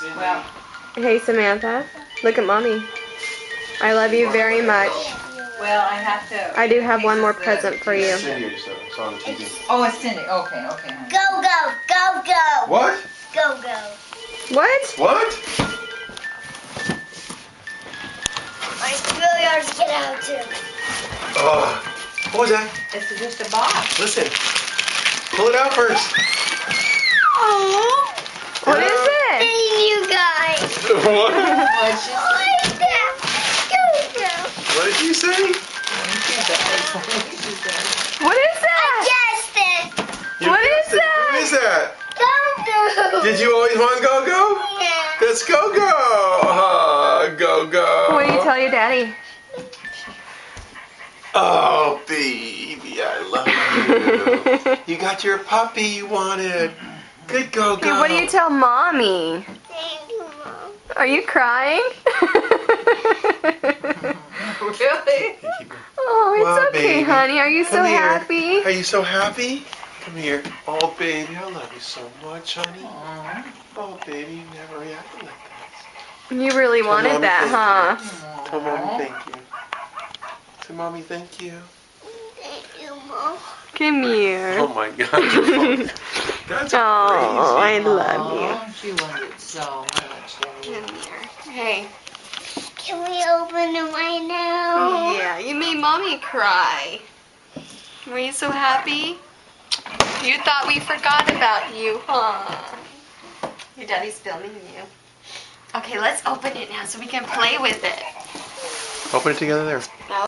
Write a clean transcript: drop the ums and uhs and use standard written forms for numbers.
Well, Hey Samantha, look at mommy. I love you very much. well, I have to. I do have one more present for you. Cindy, I just saw on the TV. Oh, it's Cindy. Okay, okay. Honey. Go, go, go, go. What? Go, go. What? What? It's really hard to get out too. Oh, what was that? It's just a box. Listen, pull it out first. Oh. What is it? Thank you guys. What? What'd she say? Go, go. What did you say? What is that? Guessed it. What is Who that? is that? Go, go. Did you always want Go-Go? Yeah. Let's Go-Go. Go-Go. What do you tell your daddy? Oh, baby, I love you. You got your puppy you wanted. Good Go-Go. Hey, what do you tell mommy? Thank you, Mom. Are you crying? Really? Oh, it's Well, okay, baby. honey. Are you so Come here. happy? Are you so happy? Come here. Oh, baby, I love you so much, honey. Oh, baby, you never reacted like that. You really wanted Mommy, that, thank huh? Tell Mommy thank you. Tell Mommy thank you. Thank you, Mom. Come here. Oh, my God. You're fucking- That's Oh, I crazy. love Oh, she wanted so much. you. Come here. Hey. Can we open it right now? Yeah, you made mommy cry. Were you so happy? You thought we forgot about you, huh? Your daddy's filming you. Okay, let's open it now so we can play with it. Open it together there.